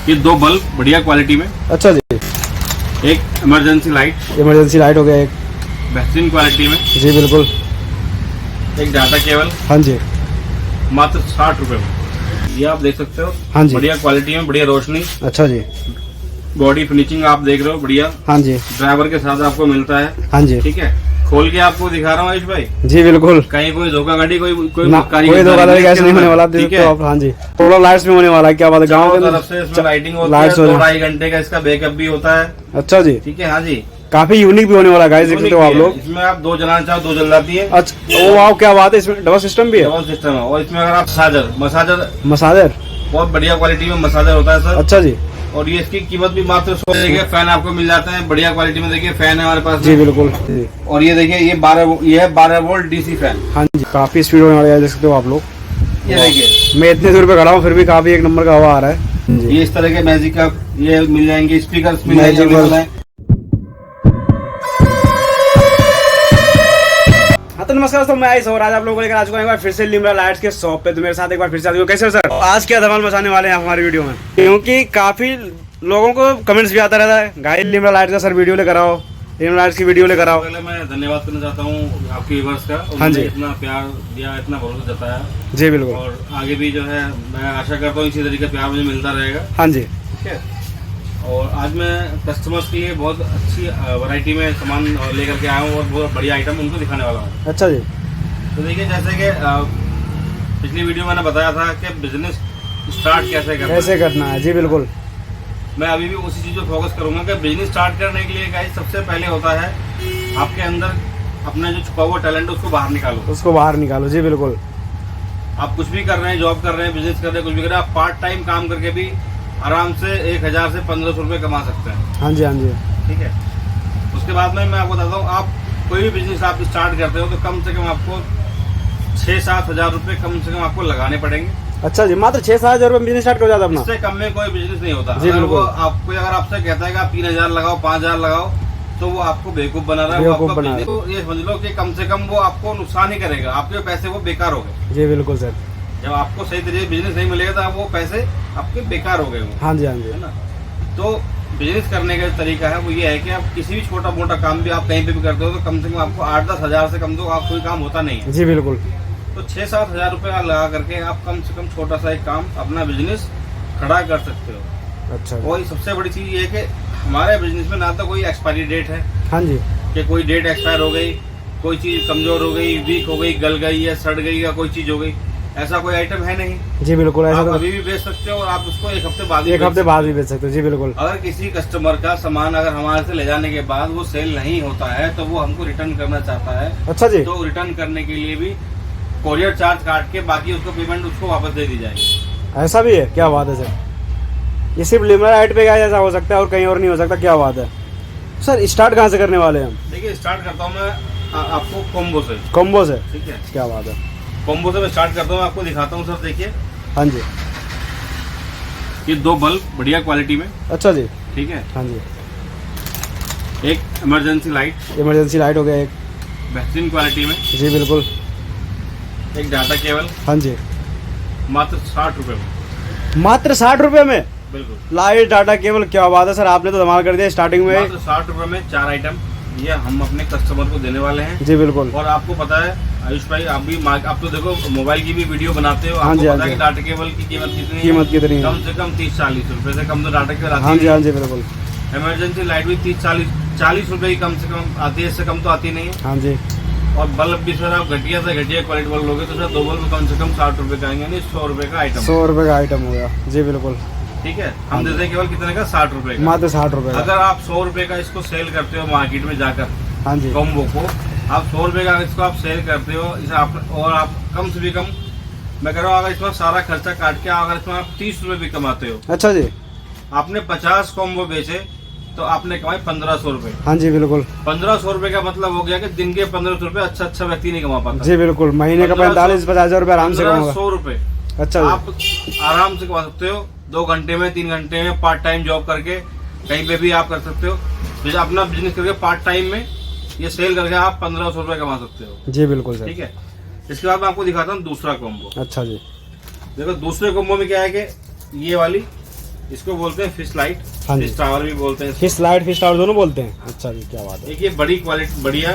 ये 2 बल्ब बढ़िया क्वालिटी में। अच्छा जी। एक इमरजेंसी लाइट हो गया एक बेहतरीन क्वालिटी में। जी बिल्कुल। एक डाटा केबल। हाँ जी। मात्र 60 रुपए में। ये आप देख सकते हो। हाँ जी। बढ़िया क्वालिटी में, बढ़िया रोशनी। अच्छा जी। बॉडी फिनिशिंग आप देख रहे हो बढ़िया। हाँ जी। ड्राइवर के साथ आपको मिलता है। हाँ जी। ठीक है, खोल के आपको दिखा रहा हूँ आयुष भाई। जी बिल्कुल। कहीं कोई धोखाधड़ी कोई धोखाधड़ी कैसे नहीं होने वाला। तो हाँ जी, सोलर लाइट्स में होने वाला है। क्या बात है, गाँव की तरफ से इसमें लाइटिंग होती है। 2-2.5 घंटे का इसका बैकअप भी होता है। अच्छा जी। ठीक है। हाँ जी, काफी यूनिक भी होने वाला है गाइस, देख सकते हो आप लोग। इसमें आप 2 जलाना चाहो 2 जल जाती है। अच्छा, ओ वाओ, क्या बात है। इसमें डबल सिस्टम भी है। डबल सिस्टम है। और इसमें अगर आप मसाजर बहुत बढ़िया क्वालिटी में मसाजर होता है सर। अच्छा जी। और ये इसकी कीमत भी मात्र 100। देखिए फैन आपको मिल जाता है बढ़िया क्वालिटी में। देखिए फैन है हमारे पास। जी बिल्कुल। और ये देखिए ये 12 वोल्ट डीसी फैन। हाँ जी, काफी स्पीड होने वाला है, देख सकते हो आप लोग। ये देखिए, मैं इतने दूर पे खड़ा हूँ फिर भी काफी एक नंबर का हवा आ रहा है। ये इस तरह के मैजिक का ये मिल जाएंगे। स्पीकर तो नमस्कार दोस्तों, मैं आयुष और आज आप लोगों को लेकर आ चुका हूं एक बार फिर से लिम्रा लाइट्स के शॉप पे। तो मेरे साथ एक बार फिर से कैसे हो सर? आज क्या धमाल मचाने वाले हैं हमारी वीडियो में, क्योंकि काफी लोगों को कमेंट्स भी आता रहता है, गाइस लिम्रा लाइट्स का सर वीडियो लेकर आओ, लिम्रा लाइट्स की वीडियो लेकर आओ। पहले मैं धन्यवाद करना चाहता हूँ आपके व्यूअर्स का। हाँ जी। इतना प्यार दिया, इतना भरोसा जताया। जी बिल्कुल। और आगे भी जो है मैं आशा करता हूँ इसी तरीके का प्यार मुझे मिलता रहेगा। हाँ जी। ठीक है। और आज मैं कस्टमर्स के लिए बहुत अच्छी वैरायटी में सामान लेकर के आया हूँ और बहुत बढ़िया आइटम उनको दिखाने वाला हूँ। अच्छा जी। तो देखिए, जैसे कि पिछली वीडियो मैंने बताया था कि बिजनेस स्टार्ट कैसे करना है। जी बिल्कुल। मैं अभी भी उसी चीज़ पर फोकस करूंगा कि बिजनेस स्टार्ट करने के लिए गाइस सबसे पहले होता है आपके अंदर अपना जो छुपा हुआ टैलेंट है उसको बाहर निकालो। जी बिल्कुल। आप कुछ भी कर रहे हैं, जॉब कर रहे हैं, बिजनेस कर रहे हैं, कुछ भी कर रहे हैं, आप पार्ट टाइम काम करके भी आराम से 1000 से 1500 रुपये कमा सकते हैं। हाँ जी। हाँ जी। ठीक है। उसके बाद में मैं आपको बताता हूँ, आप कोई भी बिजनेस आप स्टार्ट करते हो तो कम से कम आपको 6-7 हजार रुपये कम से कम आपको लगाने पड़ेंगे। अच्छा जी, मात्र 6-7 हजार रुपये बिजनेस स्टार्ट कर जाता है अपना। इससे कम में कोई बिजनेस नहीं होता। जी बिल्कुल। आपको अगर आपसे कहता है कि आप 3000 लगाओ, 5000 लगाओ, तो वो आपको बेवकूफ बना रहा है। तो ये समझ लो कि कम से कम वो आपको नुकसान ही करेगा, आपके पैसे वो बेकार हो गए। जी बिल्कुल सर। जब आपको सही तरीके से बिजनेस नहीं मिलेगा तो वो पैसे आपके बेकार हो गए। हाँ जी। हाँ जी। है ना। तो बिजनेस करने का तरीका है वो ये है कि आप किसी भी छोटा मोटा काम भी आप कहीं पे भी करते हो तो कम से कम आपको 8-10 हजार से कम तो आप कोई काम होता नहीं है। जी बिल्कुल। तो 6-7 हजार रुपये लगा करके आप कम से कम छोटा सा एक काम अपना बिजनेस खड़ा कर सकते हो। अच्छा। और सबसे बड़ी चीज ये है कि हमारे बिजनेस में ना तो कोई एक्सपायरी डेट है। हाँ जी। कि कोई डेट एक्सपायर हो गई, कोई चीज कमजोर हो गई, वीक हो गई, गल गई या सड़ गई या कोई चीज हो गई, ऐसा कोई आइटम है नहीं। जी बिल्कुल। ऐसा आप तो अभी भी बेच सकते हो और आप उसको एक हफ्ते बाद भी बेच सकते हो। जी बिल्कुल। अगर किसी कस्टमर का सामान अगर हमारे से ले जाने के बाद वो सेल नहीं होता है तो वो हमको रिटर्न करना चाहता है। अच्छा जी। तो रिटर्न करने के लिए भी कोरियर चार्ज काट के बाकी उसको पेमेंट उसको वापस दे दी जाएगी। ऐसा भी है? क्या बात है सर। ये सिर्फ लिम्रा लाइट पे ऐसा हो सकता है और कहीं और नहीं हो सकता? क्या बात है सर। स्टार्ट कहाँ से करने वाले हैं हम? देखिए, स्टार्ट करता हूँ मैं आपको कॉम्बो से। कॉम्बो से? ठीक है। क्या बात है। कॉम्बो से मैं स्टार्ट करता हूँ, आपको दिखाता हूँ सर। देखिए। हाँ जी। ये 2 बल्ब बढ़िया क्वालिटी में। अच्छा जी। ठीक है। हाँ जी। एक इमरजेंसी लाइट हो गया एक बेहतरीन क्वालिटी में। जी बिल्कुल। एक डाटा केबल। हाँ जी। मात्र 60 रुपये में। मात्र 60 रुपये में बिल्कुल। लाइट डाटा केबल, क्या बात है सर, आपने तो धमाल कर दिया स्टार्टिंग में। मात्र 60 रुपये में 4 आइटम ये हम अपने कस्टमर को देने वाले हैं। जी बिल्कुल। और आपको पता है आयुष भाई, आप तो देखो मोबाइल की भी वीडियो बनाते हो, आपको पता है कि डाटा केबल की कीमत कितनी है? कम से कम 30-40 रुपए से कम तो डाटा केबल आती है। हाँ जी। हाँ जी बिल्कुल। इमरजेंसी लाइट भी 30-40 रुपए की कम से कम आती है, इससे कम तो आती नहीं है। हाँ जी। और बल्ब भी सर आप घटिया से घटिया क्वालिटी बल्ब लोगे तो सर 2 बल्ब कम से कम 60 रुपए का आएंगे, यानी 100 रुपए का आइटम। 100 रुपए का आइटम हो गया। जी बिल्कुल। ठीक है। हम देते हैं केवल कितने का? 60 रुपए का। मात्र 60 रुपए। अगर आप 100 रुपए का इसको सेल करते हो मार्केट में जाकर, हाँ जी, कॉम्बो को आप 100 रुपए का इसको आप सेल करते हो इसे आप, और आप कम से भी कम मैं कह रहा हूँ अगर इसमें सारा खर्चा काट के अगर इसमें आप 30 रुपए भी कमाते हो। अच्छा जी। आपने 50 कॉम्बो बेचे तो आपने कमाए 1500 रुपए। हाँ जी बिल्कुल। 1500 रुपए का मतलब हो गया कि दिन के 1500 रुपए अच्छा व्यक्ति नहीं कमा पाता। जी बिल्कुल। महीने का 45-50 हजार रुपए आराम से कमाओगे। 100 रुपए अच्छा आप आराम से कमा सकते हो। 2 घंटे में, 3 घंटे में पार्ट टाइम जॉब करके कहीं पे भी आप कर सकते हो। जैसे अपना बिजनेस करके पार्ट टाइम में ये सेल करके आप 1500 रुपए कमा सकते हो। जी बिल्कुल सर। ठीक है। इसके बाद मैं आपको दिखाता हूँ दूसरा कॉम्बो। अच्छा जी। देखो दूसरे कॉम्बो में क्या है कि ये वाली इसको बोलते हैं फिश लाइट, हाँ जी। फिश टावर भी बोलते हैं। फिश लाइट फिश टावर दोनों बोलते हैं। अच्छा जी, क्या बात है। एक ये बड़ी क्वालिटी बढ़िया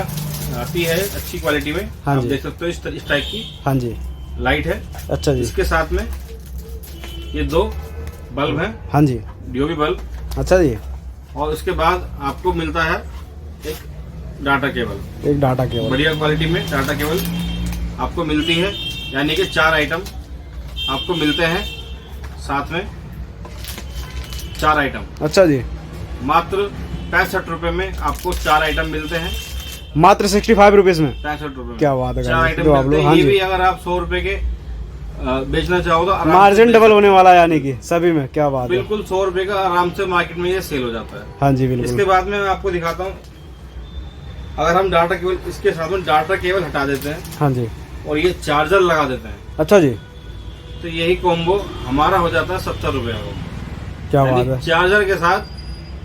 आती है, अच्छी क्वालिटी में। हाँ आप जी। देख सकते हो इस टाइप की हाँ जी। लाइट है। अच्छा जी। इसके साथ में ये 2 बल्ब हैं, हाँ जी। DOB bulb. अच्छा जी। और उसके बाद आपको मिलता है एक डाटा केबल, एक डाटा केबल, बढ़िया क्वालिटी में डाटा केबल आपको मिलती है। यानी कि 4 आइटम आपको मिलते हैं साथ में, 4 आइटम। अच्छा जी। मात्र 65 रुपए में आपको 4 आइटम मिलते हैं, मात्र 65 रुपीज में। 65 रुपए में क्या बात है। 4 आइटम तो आप मिलते लोग, हैं। हाँ ये जी। भी अगर आप 100 रुपए के बेचना चाहो तो आराम से मार्जिन बेच डबल सकते होने वाला है, यानी कि सभी में। क्या बात हो। है। बिल्कुल 100 रुपए का आराम से मार्केट में ये सेल हो जाता है। हाँ जी बिल्कुल। इसके बाद में मैं आपको दिखाता हूँ, अगर हम डाटा केबल इसके साथ में डाटा केबल हटा देते हैं हाँ जी। और ये चार्जर लगा देते हैं, अच्छा जी। तो यही कॉम्बो हमारा हो जाता है 70 रुपए का। क्या बात है। चार्जर के साथ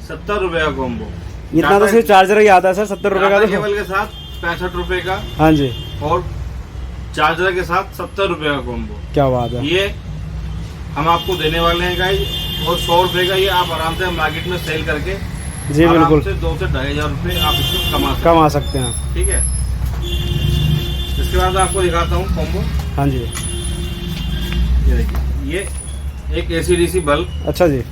70 रुपए का कॉम्बो। इतना तो सिर्फ चार्जर ही आता है सर, 70 रुपए का। डाटा तो केबल के साथ 65 रुपए का हाँ जी। और चार्जर के साथ 70 रुपए का कॉम्बो। क्या बात है। ये हम आपको देने वाले हैं गाइस। और 100 रुपए का ये आप आराम से मार्केट में सेल करके जी बिल्कुल, से 2 से 2,500 रुपए आप इसको कमा सकते हैं। ठीक है। इसके बाद मैं आपको दिखाता हूँ कॉम्बो। हाँ जी। ये देखिए, ये एक एसी-डीसी बल्ब। अच्छा जी।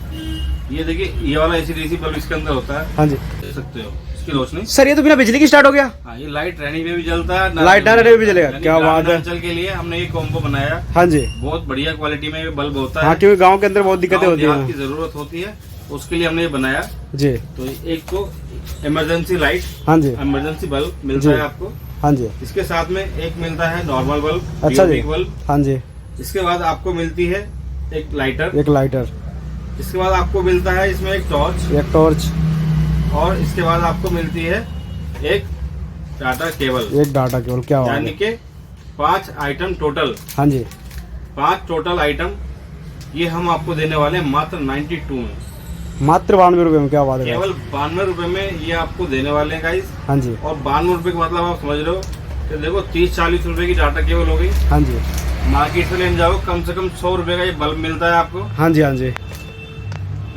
ये देखिए, ये वाला एसी-डीसी बल्ब इसके अंदर होता है, हाँ जी। देख सकते हो इसकी रोशनी। सर ये तो बिना बिजली की स्टार्ट हो गया। हाँ, ये लाइट रहने में भी जलता है, लाइट ना रहने में भी जलेगा। यानी क्या बात है। चल के लिए हमने ये कॉम्बो बनाया। हाँ जी। बहुत बढ़िया क्वालिटी में ये बल्ब होता हाँ, है। क्योंकि गांव के अंदर बहुत दिक्कतें गाँव होती देहात हैं। की जरूरत होती है, उसके लिए हमने ये बनाया। जी। तो एक तो इमरजेंसी लाइट, हाँ जी। इमरजेंसी बल्ब जी। मिलता है आपको। हाँ जी। इसके साथ में एक मिलता है नॉर्मल बल्ब, अच्छा जी। DOB bulb. हाँ जी। इसके बाद आपको मिलती है एक लाइटर। एक लाइटर। इसके बाद आपको मिलता है इसमें एक टॉर्च। एक टॉर्च। और इसके बाद आपको मिलती है एक डाटा केबल। एक डाटा केबल। क्या बात यानी है। कि 5 आइटम टोटल। हाँ जी। 5 टोटल आइटम ये हम आपको देने वाले हैं मात्र 92 में, मात्र 92 रुपए में। क्या बात है। केवल 92 रुपए में ये आपको देने वाले हैं गाइस। हाँ जी। और 92 रुपए का मतलब आप समझ रहे हो कि देखो 30-40 रुपए की डाटा केबल हो गई। हाँ जी। मार्केट से लेने जाओ कम से कम 100 रुपए का ये बल्ब मिलता है आपको। हाँ जी। हाँ जी।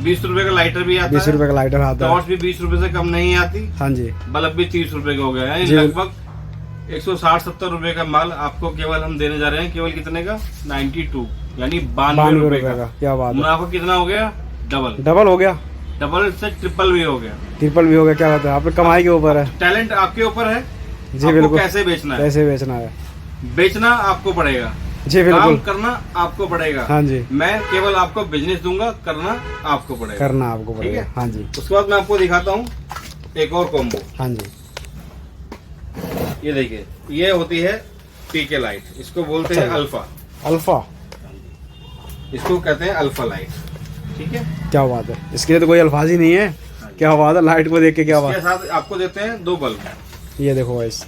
20 रुपए का लाइटर भी आता 20 है। रुपए का लाइटर आता है। टॉर्च भी 20 रुपए से कम नहीं आती। हाँ जी। बल्ब भी 30 रुपए का हो गया, यानी जी। लगभग 160-70 रुपए का माल आपको केवल हम देने जा रहे हैं। केवल कितने का? 92, यानी 92 रुपए का। क्या बात है। मुनाफा कितना हो गया? डबल हो गया। डबल से ट्रिपल भी हो गया। ट्रिपल भी हो गया। क्या बात है। आपकी कमाई के ऊपर है। टैलेंट आपके ऊपर है। जी आपको बिल्कुल। कैसे बेचना है, कैसे बेचना है। बेचना आपको पड़ेगा, जी काम बिल्कुल। करना आपको पड़ेगा। हाँ जी। मैं केवल आपको बिजनेस दूंगा, करना आपको पड़ेगा। करना आपको ठीक पड़ेगा। है? हाँ जी। उसके बाद मैं आपको दिखाता हूँ एक और कॉम्बो। हाँ जी। ये देखिए, ये होती है पीके लाइट। इसको बोलते हैं अच्छा। अल्फा। अल्फा। इसको कहते हैं अल्फा लाइट। ठीक है। क्या बात है। इसके लिए तो कोई अल्फाज ही नहीं है। क्या बात है। लाइट को देख के क्या बात। इसके साथ आपको देते हैं 2 बल्ब। ये देखो गाइस।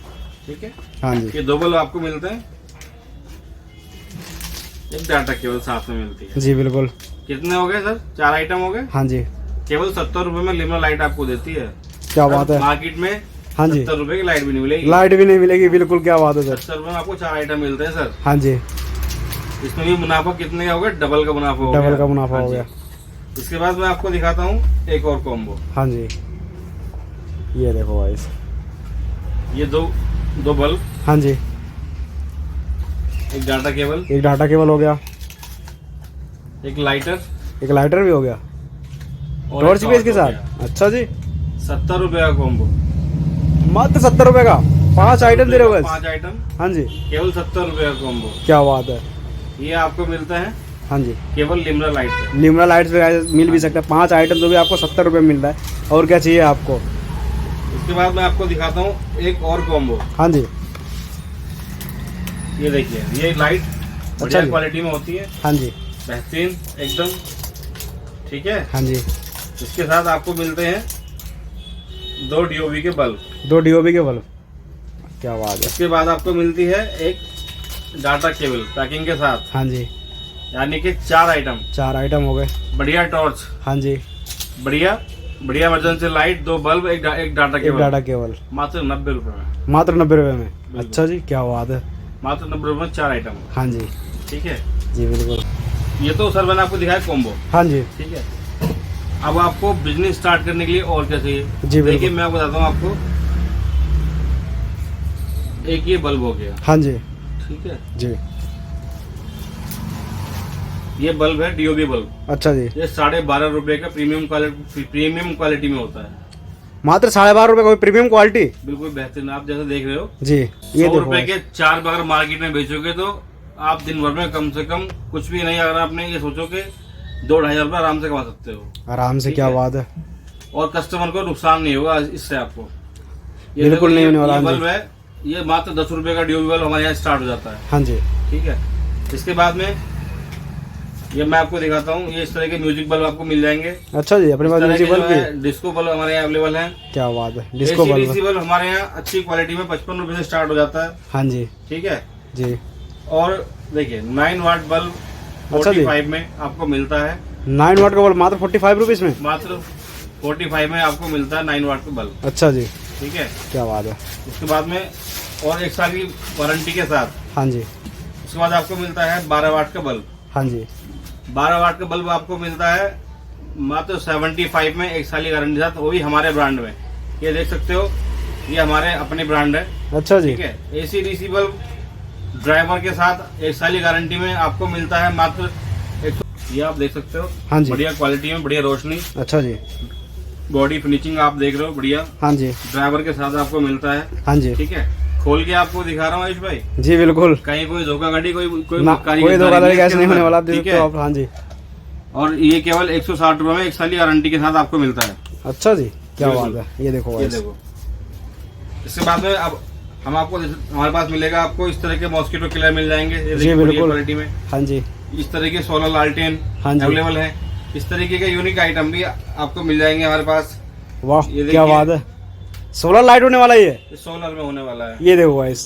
ठीक है। हाँ जी। ये 2 बल्ब आपको मिलते हैं। एक डाटा केवल साथ में मिलती है। जी बिल्कुल। कितने हो गए सर? 4 आइटम हो गए। हाँ जी। केवल 70 रुपए में लिमरा लाइट आपको देती है। क्या बात है। मार्केट में हाँ जी। 70 रुपए की लाइट भी नहीं मिलेगी। लाइट भी नहीं मिलेगी। बिल्कुल। क्या बात है सर। 70 रुपए में आपको 4 आइटम मिलते हैं सर। हाँ जी। इसमें भी मुनाफा कितने का हो गया? डबल का मुनाफा हो गया। डबल का मुनाफा हाँ हो जी। गया। इसके बाद मैं आपको दिखाता हूँ एक और कॉम्बो। हाँ जी। ये देखो गाइस। ये दो बल्ब, हाँ जी। एक डाटा केबल, एक डाटा केबल हो गया। एक लाइटर, एक लाइटर भी हो गया। और टॉर्च एक भी इसके हो गया। साथ। अच्छा जी। 70 रुपए का कॉम्बो। मात्र 70 रुपए का 5 आइटम दे रहे हो। 5 आइटम हाँ जी। केवल 70 रुपए का कॉम्बो। क्या बात है। ये आपको मिलता है हाँ जी। केवल लिमरा लाइट पे। लिमरा लाइट्स पे मिल भी सकता है। 5 आइटम तो भी आपको 70 रुपए मिल रहा है। और क्या चाहिए आपको। इसके बाद मैं आपको दिखाता हूँ एक और कॉम्बो। हाँ जी। ये देखिए, ये लाइट बढ़िया जी। क्वालिटी में होती है, हाँ जी। बेहतरीन एकदम। ठीक है। हाँ जी। इसके साथ आपको मिलते हैं 2 DOB के बल्ब। 2 DOB के बल्ब। क्या बात है। इसके बाद आपको मिलती है एक डाटा केबल पैकिंग के साथ, हाँ जी। यानी कि 4 आइटम। 4 आइटम हो गए। बढ़िया टॉर्च, हाँ जी। बढ़िया इमरजेंसी लाइट, 2 बल्ब, एक डाटा एक केबल। Data cable. मात्र 90 रुपए में। मात्र 90 रुपए में। अच्छा जी। क्या बात है। मात्र 90 रुपए में 4 आइटम। हाँ जी। ठीक है। जी बिल्कुल। ये तो सर मैंने आपको दिखाया कॉम्बो। हाँ जी। ठीक है। अब आपको बिजनेस स्टार्ट करने के लिए और क्या चाहिए? जी देखिए मैं बताता हूँ आपको। एक ये बल्ब हो गया। हाँ जी। ठीक है जी। ये बल्ब है डीओबी बल्ब। अच्छा जी। ये 12.5 रुपए का प्रीमियम क्वालिटी में होता है। मात्र 12.5 रुपए का प्रीमियम क्वालिटी, बिल्कुल बेहतरीन। आप जैसे देख रहे हो जी। ये 100 देखो रुपए के 4 अगर मार्केट में बेचोगे तो आप दिन भर में कम से कम कुछ भी नहीं, अगर आपने ये सोचो कि 2-2.5 रुपए आराम से कमा सकते हो आराम से। क्या बात है। और कस्टमर को नुकसान नहीं होगा इससे आपको। ये बिल्कुल देखो, नहीं होने वाला। ये बल्ब है, ये मात्र 10 रुपए का डीओबी बल्ब हमारे यहाँ स्टार्ट हो जाता है। हाँ जी। ठीक है। इसके बाद में ये मैं आपको दिखाता हूँ, ये इस तरह के म्यूजिक बल्ब आपको मिल जाएंगे। अच्छा जी। अपने पास म्यूजिक बल्ब भी, डिस्को बल्ब हमारे यहाँ अवेलेबल है। क्या बात है। डिस्को बल्ब बल्ब हमारे यहाँ अच्छी क्वालिटी में 55 रुपए से स्टार्ट हो जाता है। हाँ जी। ठीक है जी। और देखिए 9 वाट बल्ब अच्छा जी। 45 में आपको मिलता है। 9 वाट का बल्ब मात्र 45 रुपीज में, मात्र 45 में आपको मिलता है 9 वाट का बल्ब। अच्छा जी। ठीक है। क्या बात है। उसके बाद में और 1 साल की वारंटी के साथ। हाँ जी। उसके बाद आपको मिलता है 12 वाट का बल्ब। हाँ जी। 12 वाट का बल्ब आपको मिलता है मात्र 75 में 1 साल की गारंटी के साथ, वो भी हमारे ब्रांड में। ये देख सकते हो, ये हमारे अपने ब्रांड है। अच्छा जी। ठीक है। एसी डीसी बल्ब ड्राइवर के साथ 1 साल की गारंटी में आपको मिलता है मात्र 100। ये आप देख सकते हो। हाँ जी। बढ़िया क्वालिटी में, बढ़िया रोशनी, अच्छा जी। बॉडी फिनिशिंग आप देख रहे हो बढ़िया। हाँ जी। ड्राइवर के साथ आपको मिलता है। हाँ जी। ठीक है। खोल के आपको दिखा रहा हूँ आयुष भाई। जी बिल्कुल। कहीं कोई धोखाधड़ी, कोई धोखाधड़ी कैसे नहीं होने वाला, आप देख सकते हो आप। हाँ जी। और ये केवल 160 रुपए में 1 साल की गारंटी के साथ आपको मिलता है। अच्छा जी। क्या बात है। ये देखो, ये देखो। इसके बाद में अब हम आपको हमारे पास मिलेगा आपको इस तरह के मॉस्किटो किलर मिल जाएंगे। ये जी देखिए बिल्कुल। क्वालिटी में। हाँ जी। इस तरह के सोलर लालटेन हाँ जी। अवेलेबल है। इस तरीके के यूनिक आइटम भी आपको मिल जाएंगे हमारे पास। वाह ये क्या बात है। सोलर लाइट होने वाला ये सोलर में होने वाला है। ये देखो गाइस,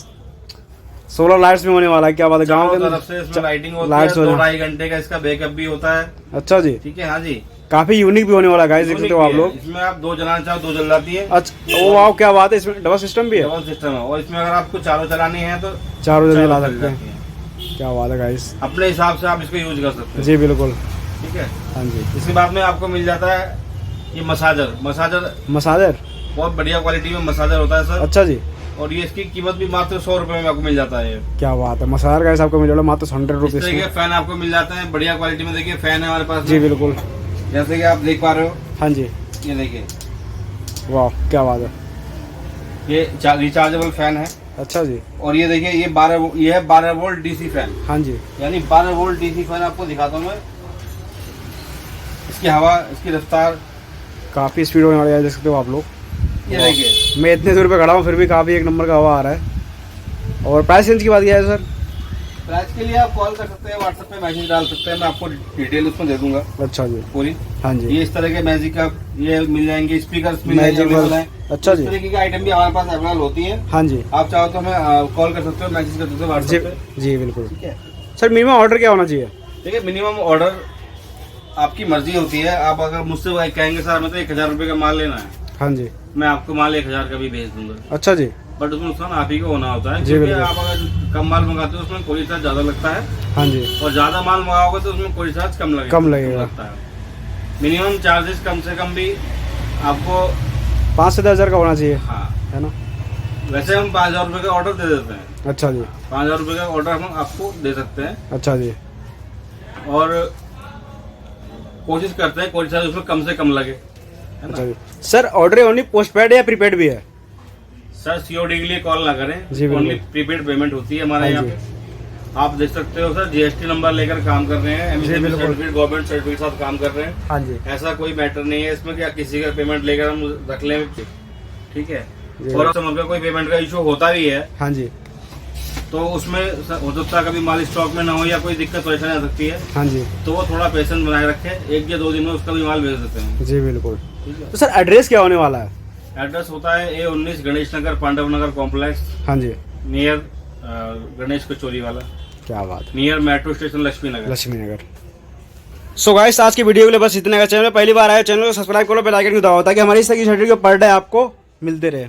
सोलर लाइट्स में होने वाला है। क्या बात है। गाँव के तरफ से इसमें लाइटिंग होती है। लाइट्स 2-2.5 घंटे का इसका बैकअप भी होता है। अच्छा जी। ठीक है। हाँ जी। काफी यूनिक भी होने वाला है गाइस, देख सकते हो आप लोग। इसमें आप 2 जलाना चाहो 2 जल जाती है। अच्छा। ओ वाह क्या बात है। इसमें डबल सिस्टम भी है। डबल सिस्टम है। और इसमें अगर आपको चारों चलानी है तो चारों जगह ला चल सकते जाती हैं। है। क्या बात है गाइस। अपने हिसाब से आप इसको यूज कर सकते हैं। जी बिल्कुल। ठीक है। हाँ जी। इसके बाद में आपको मिल जाता है ये मसाजर। मसाजर बहुत बढ़िया क्वालिटी में मसाजर होता है सर। अच्छा जी। और ये इसकी कीमत भी मात्र 100 रुपए में आपको मिल जाता है। क्या बात है। मसाजर गाइस आपको मिल जाएगा मात्र 100 इस रुपीज तरह के में। फैन आपको मिल जाते हैं बढ़िया क्वालिटी में। देखिए फैन है हमारे पास जी बिल्कुल। जैसे कि आप देख पा रहे हो। हाँ जी। ये देखिए, वाह क्या बात है। ये रिचार्जेबल फैन है। अच्छा जी। और ये देखिए ये 12 वोल्ट डीसी फैन। हाँ जी। यानी 12 वोल्ट डीसी फैन आपको दिखाता हूँ मैं। इसकी हवा, इसकी रफ्तार काफी स्पीड होने वाली है, देख सकते हो आप लोग। ये देखिए, मैं इतने दूर पे खड़ा हूँ फिर भी काफी एक नंबर का हवा आ रहा है। और प्राइस रेंज की बात किया है सर। प्राइस के लिए आप कॉल कर सकते हैं, व्हाट्सएप पे मैसेज डाल सकते हैं। मैं आपको डिटेल उसमें दे दूंगा अच्छा जी। पूरी। हाँ जी। ये इस तरह के मैजिक का ये मिल जाएंगे। स्पीकर मिल मैजिक जाएंगे। अच्छा इस जी। तरीके के आइटम भी हमारे पास अवेलेबल होती है। हाँ जी। आप चाहो तो हमें कॉल कर सकते हो, मैसेज कर सकते हो जी व्हाट्सएप पे। जी बिल्कुल। ठीक है सर, मिनिमम ऑर्डर क्या होना चाहिए। देखिए, मिनिमम ऑर्डर आपकी मर्जी होती है। आप अगर मुझसे कहेंगे सर हमें तो 1000 रुपए का माल लेना है, हाँ जी, मैं आपको माल 1000 का भी भेज दूंगा। अच्छा जी। बट उसमें नुकसान आप ही को होना होता है, जी, क्योंकि बिल्कुल। आप अगर कम माल मंगाते हो उसमें कोई चार्ज ज्यादा लगता है, हाँ जी। और ज्यादा माल मंगाओगे तो उसमें कोई चार्ज कम लगेगा। लगता है। मिनिमम चार्जेस कम से कम भी आपको 5 से 10 हज़ार का होना चाहिए, हाँ है ना। वैसे हम 5000 रुपए का ऑर्डर दे देते हैं। अच्छा जी। 5000 रुपए का ऑर्डर हम आपको दे सकते हैं, अच्छा जी। और कोशिश करते हैं कोई चार्ज उसमें कम से कम लगे, है अच्छा ना। जी। सर, ऑर्डर ओनली पोस्टपेड या प्रीपेड भी है। सर सीओडी के लिए कॉल ना करें, जी, बिल्कुल। ओनली प्रीपेड पेमेंट होती है हमारे हाँ यहाँ जी। पे। आप देख सकते हो सर, जीएसटी नंबर लेकर काम कर रहे हैं, जी, एमएसएमई बिल्कुल। सर्टिफिकेट, गवर्नमेंट सर्टिफिकेट के साथ काम कर रहे हैं। हाँ जी। ऐसा कोई मैटर नहीं है इसमें क्या किसी का पेमेंट लेकर हम रख लें, ठीक है। जी। और समझ में कोई पेमेंट का इशू होता भी है हाँ जी। तो उसमें हो सकता है कभी माल स्टॉक में ना हो या कोई दिक्कत परेशानी आ सकती है, हाँ जी। तो वो थोड़ा पेशेंस बनाए रखे, 1 या 2 दिन में उसका भी माल भेज देते हैं। जी बिल्कुल। ठीक है। तो सर, एड्रेस क्या होने वाला है। एड्रेस होता है A19 गणेश नगर, पांडव नगर कॉम्प्लेक्स, हाँ जी। नियर गणेश कचोरी वाला, क्या बात है। नियर मेट्रो स्टेशन लक्ष्मी नगर। लक्ष्मी नगर। सो गाइस, आज की वीडियो के लिए बस इतना का। चैनल में पहली बार आए, चैनल को सब्सक्राइब करो, बेल आइकन को दबाओ ताकि हमारी इस तरह की वीडियो पर डे आपको मिलते रहे।